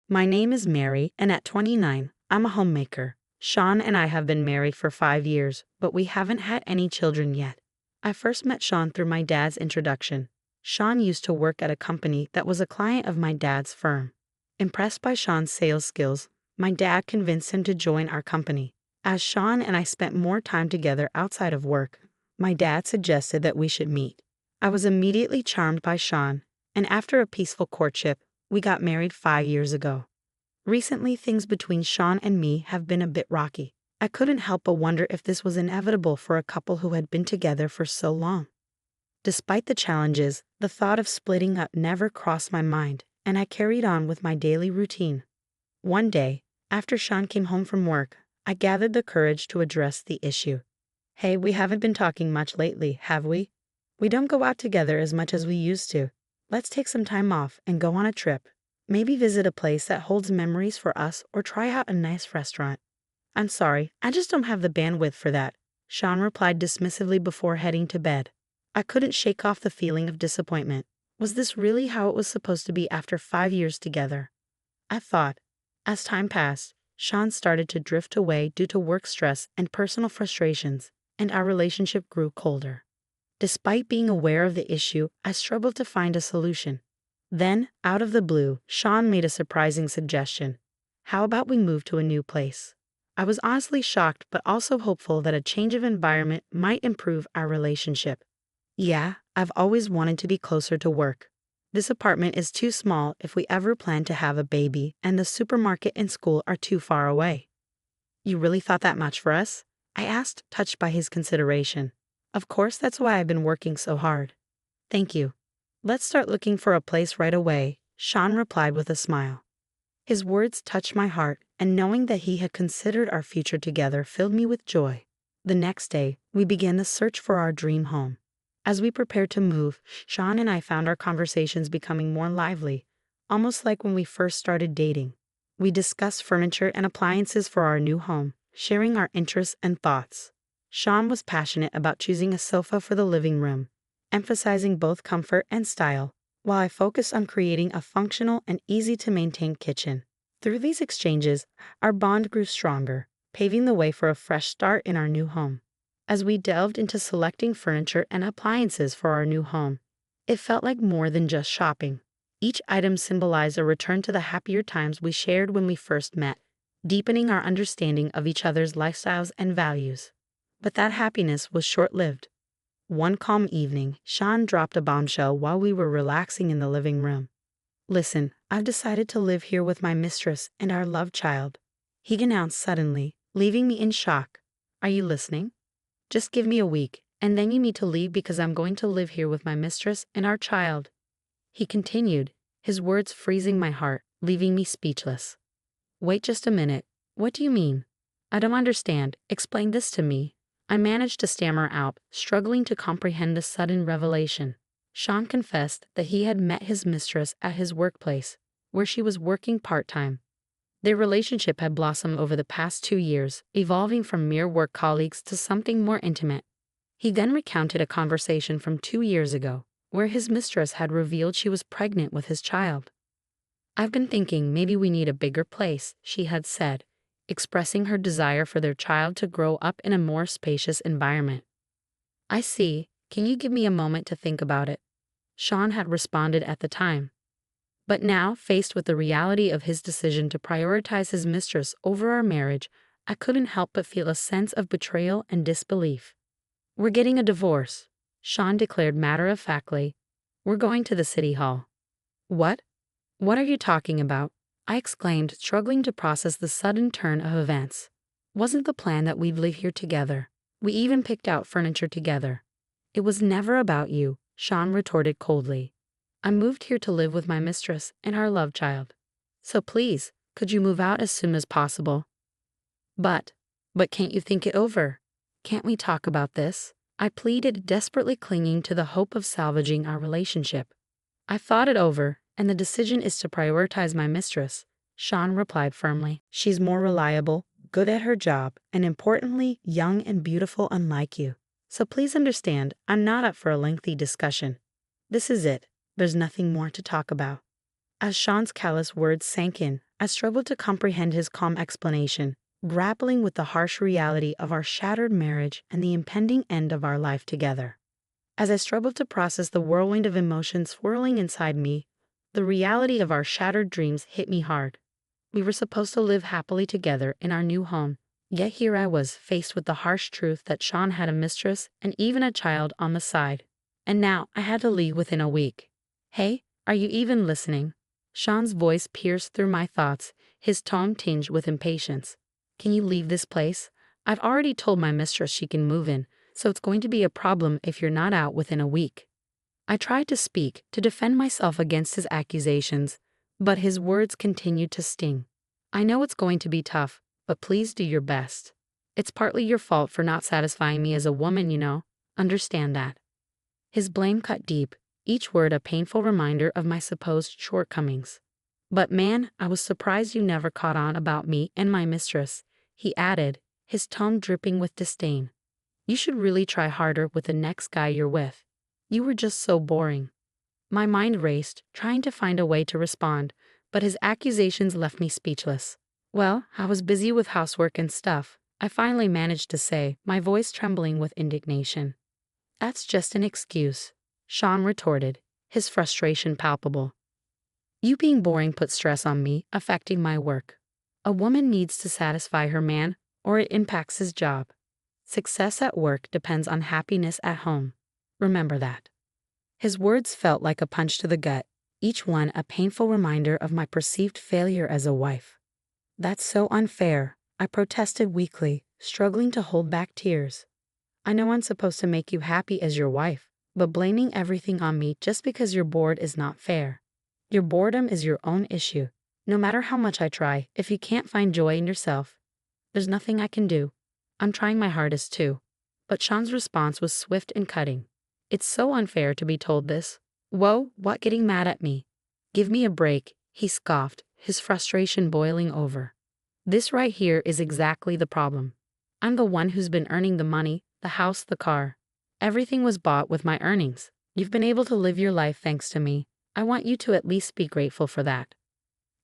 My name is Mary, and at 29, I'm a homemaker. Sean and I have been married for 5 years, but we haven't had any children yet. I first met Sean through my dad's introduction. Sean used to work at a company that was a client of my dad's firm. Impressed by Sean's sales skills, my dad convinced him to join our company. As Sean and I spent more time together outside of work, my dad suggested that we should meet. I was immediately charmed by Sean, and after a peaceful courtship, we got married 5 years ago. Recently, things between Sean and me have been a bit rocky. I couldn't help but wonder if this was inevitable for a couple who had been together for so long. Despite the challenges, the thought of splitting up never crossed my mind, and I carried on with my daily routine. One day, after Sean came home from work, I gathered the courage to address the issue. Hey, we haven't been talking much lately, have we? We don't go out together as much as we used to. Let's take some time off and go on a trip. Maybe visit a place that holds memories for us or try out a nice restaurant. I'm sorry, I just don't have the bandwidth for that, Sean replied dismissively before heading to bed. I couldn't shake off the feeling of disappointment. Was this really how it was supposed to be after 5 years together? I thought. As time passed, Sean started to drift away due to work stress and personal frustrations, and our relationship grew colder. Despite being aware of the issue, I struggled to find a solution. Then, out of the blue, Sean made a surprising suggestion. How about we move to a new place? I was honestly shocked but also hopeful that a change of environment might improve our relationship. Yeah, I've always wanted to be closer to work. This apartment is too small if we ever plan to have a baby, and the supermarket and school are too far away. You really thought that much for us? I asked, touched by his consideration. Of course, that's why I've been working so hard. Thank you. Let's start looking for a place right away, Sean replied with a smile. His words touched my heart, and knowing that he had considered our future together filled me with joy. The next day, we began the search for our dream home. As we prepared to move, Sean and I found our conversations becoming more lively, almost like when we first started dating. We discussed furniture and appliances for our new home, sharing our interests and thoughts. Sean was passionate about choosing a sofa for the living room, emphasizing both comfort and style, while I focused on creating a functional and easy-to-maintain kitchen. Through these exchanges, our bond grew stronger, paving the way for a fresh start in our new home. As we delved into selecting furniture and appliances for our new home, it felt like more than just shopping. Each item symbolized a return to the happier times we shared when we first met, deepening our understanding of each other's lifestyles and values. But that happiness was short-lived. One calm evening, Sean dropped a bombshell while we were relaxing in the living room. Listen, I've decided to live here with my mistress and our love child, he announced suddenly, leaving me in shock. Are you listening? Just give me a week, and then you need to leave because I'm going to live here with my mistress and our child. He continued, his words freezing my heart, leaving me speechless. Wait just a minute. What do you mean? I don't understand. Explain this to me. I managed to stammer out, struggling to comprehend the sudden revelation. Sean confessed that he had met his mistress at his workplace, where she was working part-time. Their relationship had blossomed over the past 2 years, evolving from mere work colleagues to something more intimate. He then recounted a conversation from 2 years ago, where his mistress had revealed she was pregnant with his child. I've been thinking maybe we need a bigger place, she had said, expressing her desire for their child to grow up in a more spacious environment. I see. Can you give me a moment to think about it? Sean had responded at the time. But now, faced with the reality of his decision to prioritize his mistress over our marriage, I couldn't help but feel a sense of betrayal and disbelief. We're getting a divorce, Sean declared matter-of-factly. We're going to the city hall. What? What are you talking about? I exclaimed, struggling to process the sudden turn of events. Wasn't the plan that we'd live here together? We even picked out furniture together. It was never about you, Sean retorted coldly. I moved here to live with my mistress and our love child. So please, could you move out as soon as possible? But can't you think it over? Can't we talk about this? I pleaded, desperately clinging to the hope of salvaging our relationship. I've thought it over, and the decision is to prioritize my mistress, Sean replied firmly. She's more reliable, good at her job, and importantly, young and beautiful unlike you. So please understand, I'm not up for a lengthy discussion. This is it. There's nothing more to talk about. As Sean's callous words sank in, I struggled to comprehend his calm explanation, grappling with the harsh reality of our shattered marriage and the impending end of our life together. As I struggled to process the whirlwind of emotions swirling inside me, the reality of our shattered dreams hit me hard. We were supposed to live happily together in our new home, yet here I was faced with the harsh truth that Sean had a mistress and even a child on the side. And now I had to leave within a week. Hey, are you even listening? Sean's voice pierced through my thoughts, his tone tinged with impatience. Can you leave this place? I've already told my mistress she can move in, so it's going to be a problem if you're not out within a week. I tried to speak, to defend myself against his accusations, but his words continued to sting. I know it's going to be tough, but please do your best. It's partly your fault for not satisfying me as a woman, you know. Understand that. His blame cut deep, each word a painful reminder of my supposed shortcomings. But man, I was surprised you never caught on about me and my mistress, he added, his tone dripping with disdain. You should really try harder with the next guy you're with. You were just so boring. My mind raced, trying to find a way to respond, but his accusations left me speechless. Well, I was busy with housework and stuff, I finally managed to say, my voice trembling with indignation. That's just an excuse, Sean retorted, his frustration palpable. You being boring put stress on me, affecting my work. A woman needs to satisfy her man, or it impacts his job. Success at work depends on happiness at home. Remember that. His words felt like a punch to the gut, each one a painful reminder of my perceived failure as a wife. That's so unfair, I protested weakly, struggling to hold back tears. I know I'm supposed to make you happy as your wife, but blaming everything on me just because you're bored is not fair. Your boredom is your own issue. No matter how much I try, if you can't find joy in yourself, there's nothing I can do. I'm trying my hardest too. But Sean's response was swift and cutting. It's so unfair to be told this. Whoa, what getting mad at me? Give me a break, he scoffed, his frustration boiling over. This right here is exactly the problem. I'm the one who's been earning the money, the house, the car. Everything was bought with my earnings. You've been able to live your life thanks to me. I want you to at least be grateful for that.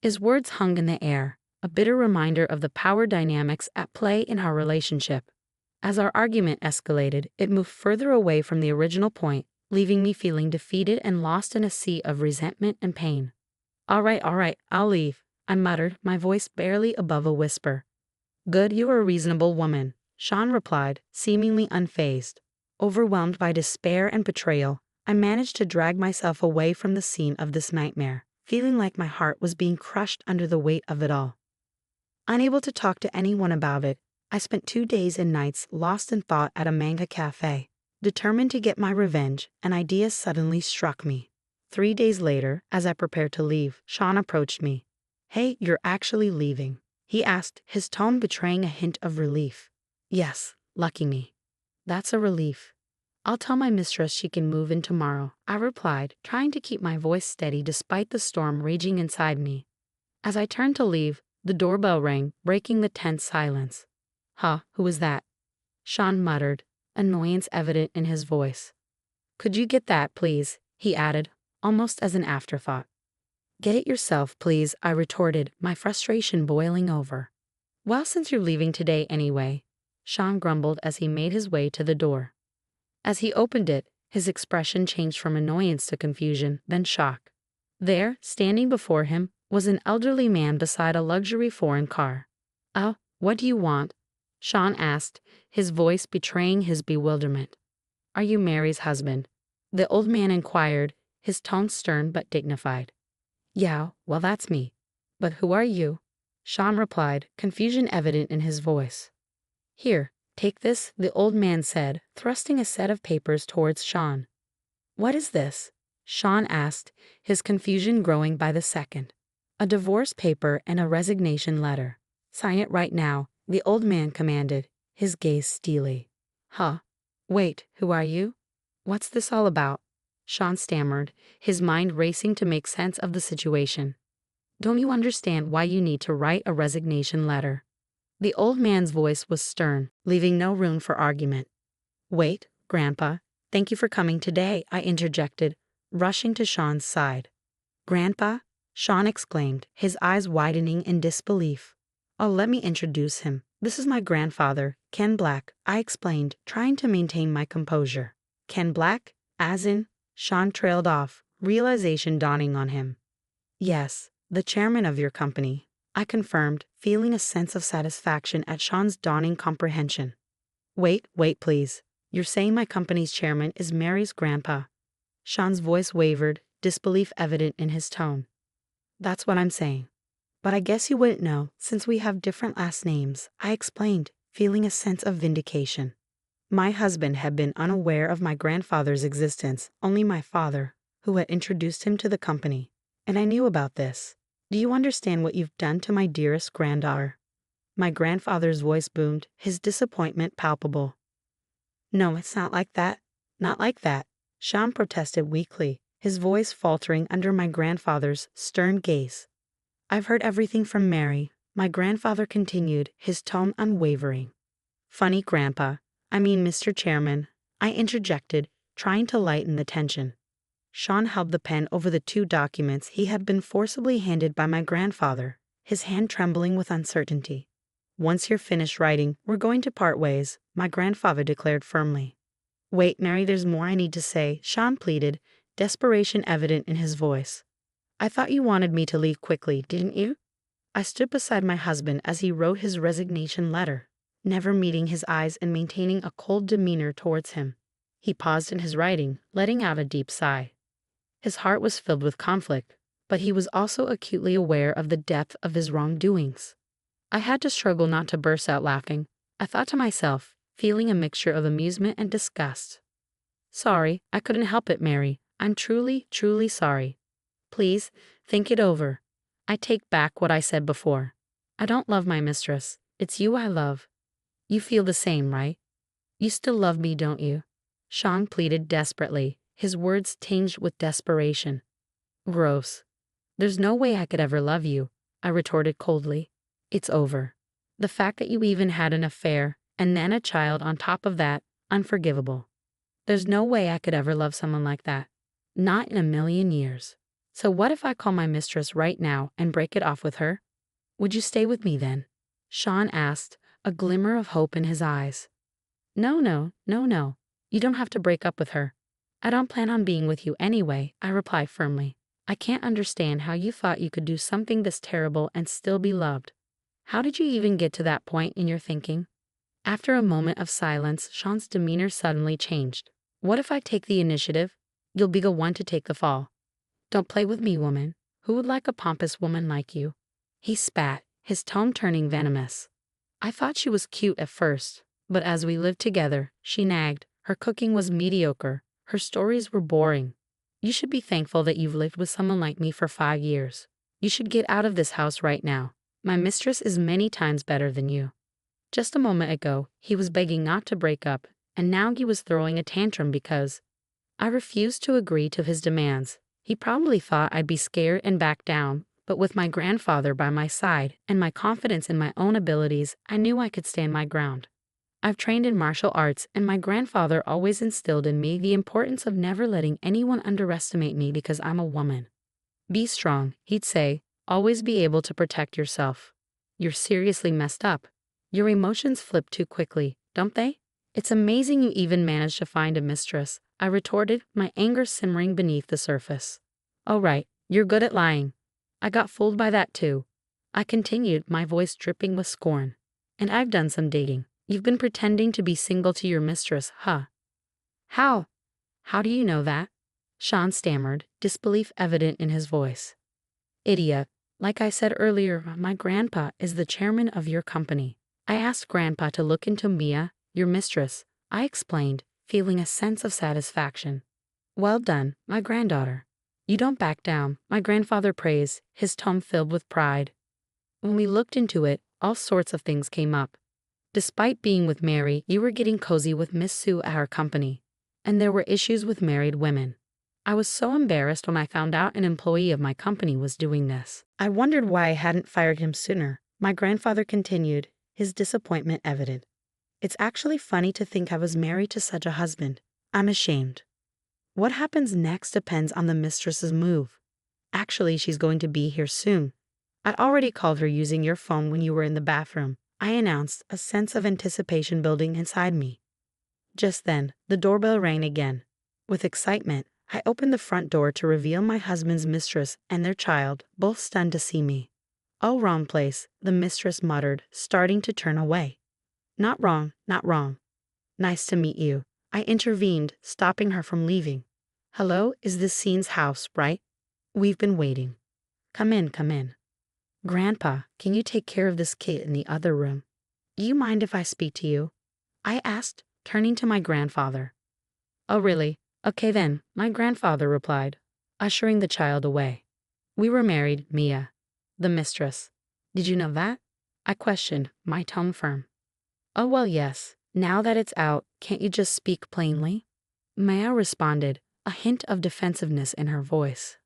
His words hung in the air, a bitter reminder of the power dynamics at play in our relationship. As our argument escalated, it moved further away from the original point, leaving me feeling defeated and lost in a sea of resentment and pain. All right, I'll leave, I muttered, my voice barely above a whisper. Good, you are a reasonable woman, Sean replied, seemingly unfazed. Overwhelmed by despair and betrayal, I managed to drag myself away from the scene of this nightmare, feeling like my heart was being crushed under the weight of it all. Unable to talk to anyone about it, I spent 2 days and nights lost in thought at a manga cafe. Determined to get my revenge, an idea suddenly struck me. 3 days later, as I prepared to leave, Sean approached me. Hey, you're actually leaving? He asked, his tone betraying a hint of relief. Yes, lucky me. That's a relief. I'll tell my mistress she can move in tomorrow, I replied, trying to keep my voice steady despite the storm raging inside me. As I turned to leave, the doorbell rang, breaking the tense silence. Huh, who was that? Sean muttered, annoyance evident in his voice. Could you get that, please? He added, almost as an afterthought. Get it yourself, please, I retorted, my frustration boiling over. Well, since you're leaving today anyway, Sean grumbled as he made his way to the door. As he opened it, his expression changed from annoyance to confusion, then shock. There, standing before him, was an elderly man beside a luxury foreign car. Oh, what do you want? Sean asked, his voice betraying his bewilderment. Are you Mary's husband? The old man inquired, his tone stern but dignified. Yeah, well, that's me. But who are you? Sean replied, confusion evident in his voice. Here, take this, the old man said, thrusting a set of papers towards Sean. What is this? Sean asked, his confusion growing by the second. A divorce paper and a resignation letter. Sign it right now, the old man commanded, his gaze steely. Huh? Wait, who are you? What's this all about? Sean stammered, his mind racing to make sense of the situation. Don't you understand why you need to write a resignation letter? The old man's voice was stern, leaving no room for argument. Wait, Grandpa, thank you for coming today, I interjected, rushing to Sean's side. Grandpa? Sean exclaimed, his eyes widening in disbelief. Oh, let me introduce him. This is my grandfather, Ken Black, I explained, trying to maintain my composure. Ken Black? As in? Sean trailed off, realization dawning on him. Yes, the chairman of your company, I confirmed, feeling a sense of satisfaction at Sean's dawning comprehension. Wait, please. You're saying my company's chairman is Mary's grandpa? Sean's voice wavered, disbelief evident in his tone. That's what I'm saying. But I guess you wouldn't know, since we have different last names, I explained, feeling a sense of vindication. My husband had been unaware of my grandfather's existence, only my father, who had introduced him to the company. And I knew about this. Do you understand what you've done to my dearest granddaughter? My grandfather's voice boomed, his disappointment palpable. No, it's not like that. Not like that. Sean protested weakly, his voice faltering under my grandfather's stern gaze. I've heard everything from Mary, my grandfather continued, his tone unwavering. Funny grandpa, I mean Mr. Chairman, I interjected, trying to lighten the tension. Sean held the pen over the 2 documents he had been forcibly handed by my grandfather, his hand trembling with uncertainty. Once you're finished writing, we're going to part ways, my grandfather declared firmly. Wait, Mary, there's more I need to say, Sean pleaded, desperation evident in his voice. I thought you wanted me to leave quickly, didn't you? I stood beside my husband as he wrote his resignation letter, never meeting his eyes and maintaining a cold demeanor towards him. He paused in his writing, letting out a deep sigh. His heart was filled with conflict, but he was also acutely aware of the depth of his wrongdoings. I had to struggle not to burst out laughing, I thought to myself, feeling a mixture of amusement and disgust. Sorry, I couldn't help it, Mary. I'm truly, truly sorry. Please, think it over. I take back what I said before. I don't love my mistress. It's you I love. You feel the same, right? You still love me, don't you? Sean pleaded desperately, his words tinged with desperation. Gross. There's no way I could ever love you, I retorted coldly. It's over. The fact that you even had an affair, and then a child on top of that, unforgivable. There's no way I could ever love someone like that. Not in a million years. So what if I call my mistress right now and break it off with her? Would you stay with me then? Sean asked, a glimmer of hope in his eyes. No. You don't have to break up with her. I don't plan on being with you anyway, I replied firmly. I can't understand how you thought you could do something this terrible and still be loved. How did you even get to that point in your thinking? After a moment of silence, Sean's demeanor suddenly changed. What if I take the initiative? You'll be the one to take the fall. Don't play with me, woman. Who would like a pompous woman like you? He spat, his tone turning venomous. I thought she was cute at first, but as we lived together, she nagged. Her cooking was mediocre. Her stories were boring. You should be thankful that you've lived with someone like me for 5 years. You should get out of this house right now. My mistress is many times better than you. Just a moment ago, he was begging not to break up, and now he was throwing a tantrum because I refused to agree to his demands. He probably thought I'd be scared and back down, but with my grandfather by my side and my confidence in my own abilities, I knew I could stand my ground. I've trained in martial arts, and my grandfather always instilled in me the importance of never letting anyone underestimate me because I'm a woman. Be strong, he'd say, always be able to protect yourself. You're seriously messed up. Your emotions flip too quickly, don't they? It's amazing you even managed to find a mistress, I retorted, my anger simmering beneath the surface. Oh right, you're good at lying. I got fooled by that too. I continued, my voice dripping with scorn. And I've done some digging. You've been pretending to be single to your mistress, huh? How? How do you know that? Sean stammered, disbelief evident in his voice. Idiot. Like I said earlier, my grandpa is the chairman of your company. I asked Grandpa to look into Mia, your mistress, I explained, feeling a sense of satisfaction. Well done, my granddaughter. You don't back down, my grandfather praised, his tone filled with pride. When we looked into it, all sorts of things came up. Despite being with Mary, you were getting cozy with Miss Sue at our company. And there were issues with married women. I was so embarrassed when I found out an employee of my company was doing this. I wondered why I hadn't fired him sooner, my grandfather continued, his disappointment evident. It's actually funny to think I was married to such a husband. I'm ashamed. What happens next depends on the mistress's move. Actually, she's going to be here soon. I already called her using your phone when you were in the bathroom, I announced, a sense of anticipation building inside me. Just then, the doorbell rang again. With excitement, I opened the front door to reveal my husband's mistress and their child, both stunned to see me. "Oh, wrong place," the mistress muttered, starting to turn away. "Not wrong, not wrong. Nice to meet you," I intervened, stopping her from leaving. "Hello, is this Scene's house, right? We've been waiting. Come in, come in. Grandpa, can you take care of this kid in the other room? Do you mind if I speak to you?" I asked, turning to my grandfather. "Oh, really? Okay then," my grandfather replied, ushering the child away. "We were married, Mia, the mistress. Did you know that?" I questioned, my tone firm. "Oh, well, yes. Now that it's out, can't you just speak plainly?" Maya responded, a hint of defensiveness in her voice.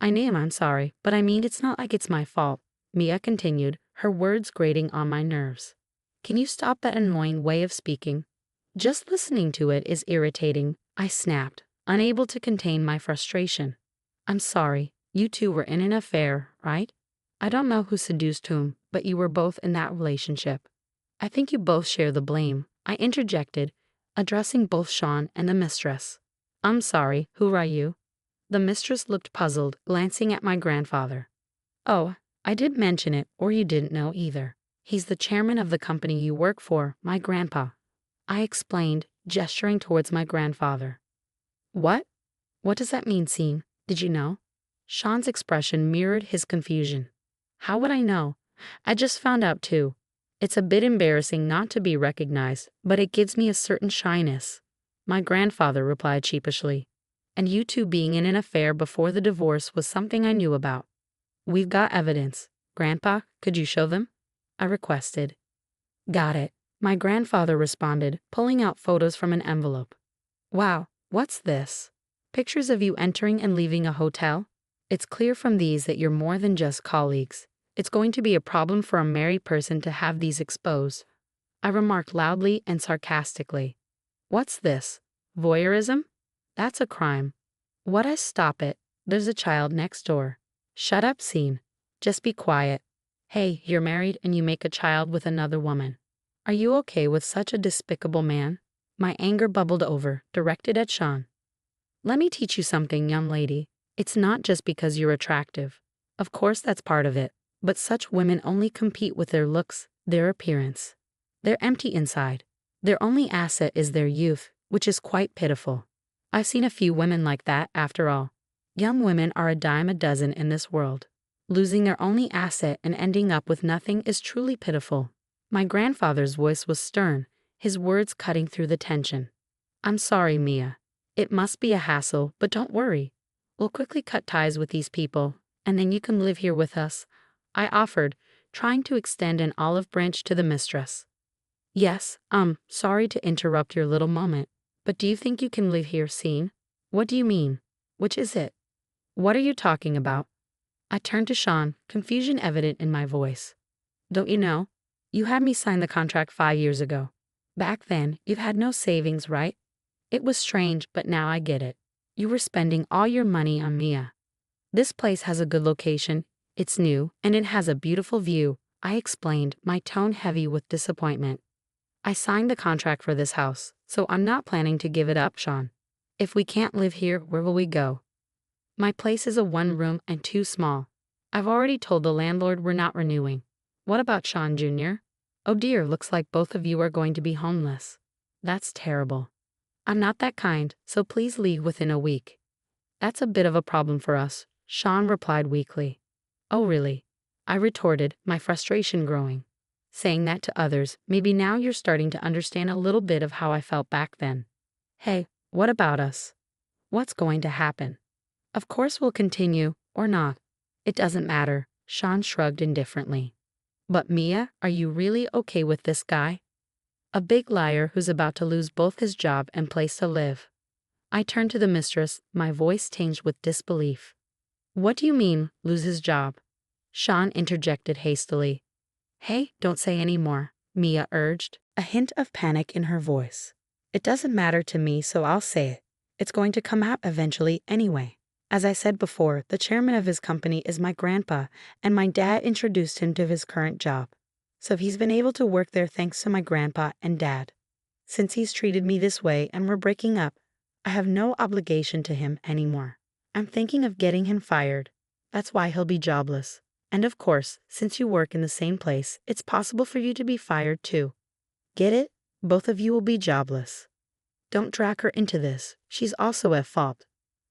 I'm sorry, but I mean it's not like it's my fault," Mia continued, her words grating on my nerves. "Can you stop that annoying way of speaking? Just listening to it is irritating," I snapped, unable to contain my frustration. "I'm sorry, you two were in an affair, right? I don't know who seduced whom, but you were both in that relationship. I think you both share the blame," I interjected, addressing both Sean and the mistress. "I'm sorry, who are you?" The mistress looked puzzled, glancing at my grandfather. "Oh, I did mention it, or you didn't know either. He's the chairman of the company you work for, my grandpa," I explained, gesturing towards my grandfather. "What? What does that mean, Scene? Did you know?" Sean's expression mirrored his confusion. "How would I know? I just found out too. It's a bit embarrassing not to be recognized, but it gives me a certain shyness," my grandfather replied sheepishly. "And you two being in an affair before the divorce was something I knew about. We've got evidence. Grandpa, could you show them?" I requested. "Got it," my grandfather responded, pulling out photos from an envelope. "Wow, what's this? Pictures of you entering and leaving a hotel? It's clear from these that you're more than just colleagues. It's going to be a problem for a married person to have these exposed," I remarked loudly and sarcastically. "What's this? Voyeurism? That's a crime." "What? I stop it. There's a child next door." "Shut up, Scene. Just be quiet. Hey, you're married and you make a child with another woman. Are you okay with such a despicable man?" My anger bubbled over, directed at Sean. "Let me teach you something, young lady. It's not just because you're attractive. Of course that's part of it, but such women only compete with their looks, their appearance. They're empty inside. Their only asset is their youth, which is quite pitiful. I've seen a few women like that, after all. Young women are a dime a dozen in this world. Losing their only asset and ending up with nothing is truly pitiful." My grandfather's voice was stern, his words cutting through the tension. "I'm sorry, Mia. It must be a hassle, but don't worry. We'll quickly cut ties with these people, and then you can live here with us," I offered, trying to extend an olive branch to the mistress. "Yes, sorry to interrupt your little moment, but do you think you can live here, Scene? What do you mean? Which is it? What are you talking about?" I turned to Sean, confusion evident in my voice. "Don't you know? You had me sign the contract 5 years ago. Back then, you had no savings, right? It was strange, but now I get it. You were spending all your money on Mia. This place has a good location, it's new, and it has a beautiful view," I explained, my tone heavy with disappointment. "I signed the contract for this house, so I'm not planning to give it up, Sean. If we can't live here, where will we go? My place is a 1 room and too small. I've already told the landlord we're not renewing. What about Sean Jr.? Oh dear, looks like both of you are going to be homeless. That's terrible. I'm not that kind, so please leave within a week." "That's a bit of a problem for us," Sean replied weakly. "Oh really?" I retorted, my frustration growing. Saying that to others, maybe now you're starting to understand a little bit of how I felt back then. "Hey, what about us? What's going to happen?" "Of course we'll continue, or not. It doesn't matter," Sean shrugged indifferently. "But Mia, are you really okay with this guy? A big liar who's about to lose both his job and place to live." I turned to the mistress, my voice tinged with disbelief. "What do you mean, lose his job?" Sean interjected hastily. "Hey, don't say any more," Mia urged, a hint of panic in her voice. "It doesn't matter to me, so I'll say it. It's going to come out eventually anyway. As I said before, the chairman of his company is my grandpa, and my dad introduced him to his current job. So he's been able to work there thanks to my grandpa and dad. Since he's treated me this way and we're breaking up, I have no obligation to him anymore. I'm thinking of getting him fired. That's why he'll be jobless. And of course, since you work in the same place, it's possible for you to be fired too. Get it? Both of you will be jobless. Don't drag her into this. She's also at fault.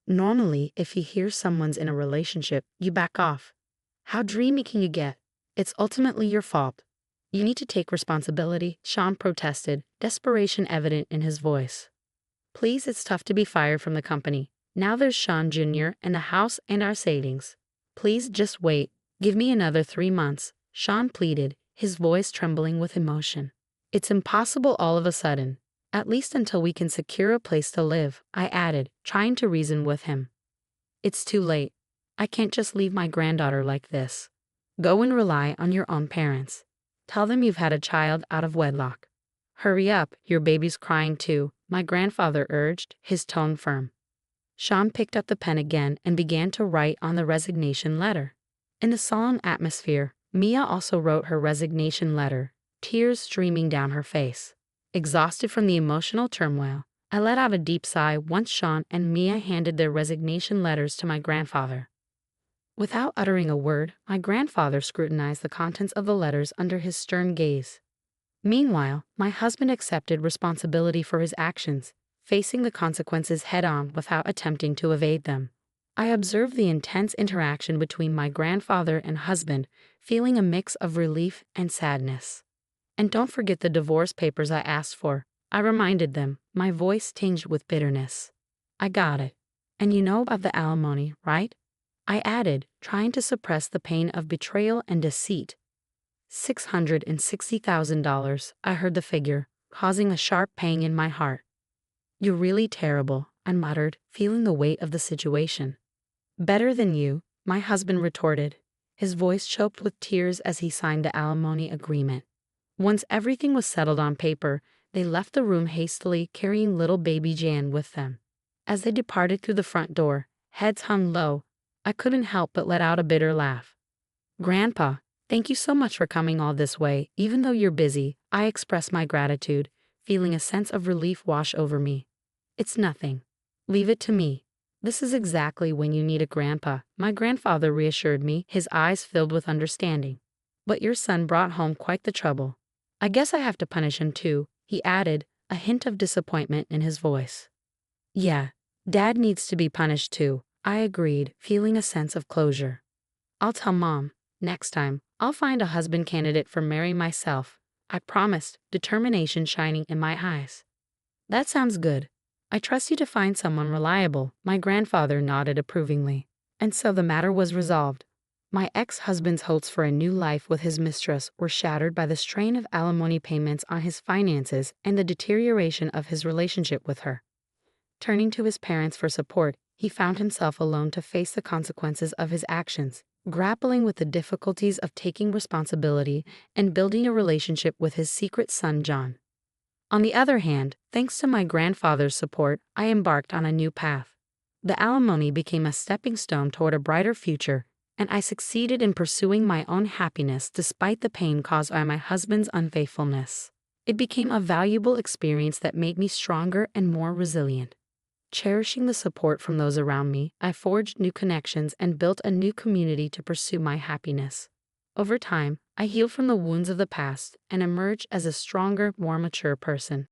Normally, if you hear someone's in a relationship, you back off. How dreamy can you get? It's ultimately your fault. You need to take responsibility, Sean protested, desperation evident in his voice. Please, it's tough to be fired from the company. Now there's Sean Jr. and the house and our savings. Please just wait. Give me another 3 months, Sean pleaded, his voice trembling with emotion. It's impossible all of a sudden. At least until we can secure a place to live, I added, trying to reason with him. It's too late. I can't just leave my granddaughter like this. Go and rely on your own parents. Tell them you've had a child out of wedlock. Hurry up, your baby's crying too, my grandfather urged, his tone firm. Sean picked up the pen again and began to write on the resignation letter. In the solemn atmosphere, Mia also wrote her resignation letter, tears streaming down her face. Exhausted from the emotional turmoil, I let out a deep sigh once Sean and Mia handed their resignation letters to my grandfather. Without uttering a word, my grandfather scrutinized the contents of the letters under his stern gaze. Meanwhile, my husband accepted responsibility for his actions, facing the consequences head-on without attempting to evade them. I observed the intense interaction between my grandfather and husband, feeling a mix of relief and sadness. And don't forget the divorce papers I asked for, I reminded them, my voice tinged with bitterness. I got it. And you know about the alimony, right? I added, trying to suppress the pain of betrayal and deceit. $660,000, I heard the figure, causing a sharp pang in my heart. You're really terrible, I muttered, feeling the weight of the situation. Better than you, my husband retorted, his voice choked with tears as he signed the alimony agreement. Once everything was settled on paper, they left the room hastily, carrying little baby Jan with them. As they departed through the front door, heads hung low, I couldn't help but let out a bitter laugh. Grandpa, thank you so much for coming all this way. Even though you're busy, I express my gratitude, feeling a sense of relief wash over me. It's nothing. Leave it to me. This is exactly when you need a grandpa, my grandfather reassured me, his eyes filled with understanding. But your son brought home quite the trouble. I guess I have to punish him too, he added, a hint of disappointment in his voice. Yeah, Dad needs to be punished too, I agreed, feeling a sense of closure. I'll tell Mom. Next time, I'll find a husband candidate for Mary myself, I promised, determination shining in my eyes. That sounds good. I trust you to find someone reliable, my grandfather nodded approvingly. And so the matter was resolved. My ex-husband's hopes for a new life with his mistress were shattered by the strain of alimony payments on his finances and the deterioration of his relationship with her. Turning to his parents for support, he found himself alone to face the consequences of his actions, grappling with the difficulties of taking responsibility and building a relationship with his secret son John. On the other hand, thanks to my grandfather's support, I embarked on a new path. The alimony became a stepping stone toward a brighter future, and I succeeded in pursuing my own happiness despite the pain caused by my husband's unfaithfulness. It became a valuable experience that made me stronger and more resilient. Cherishing the support from those around me, I forged new connections and built a new community to pursue my happiness. Over time, I healed from the wounds of the past and emerged as a stronger, more mature person.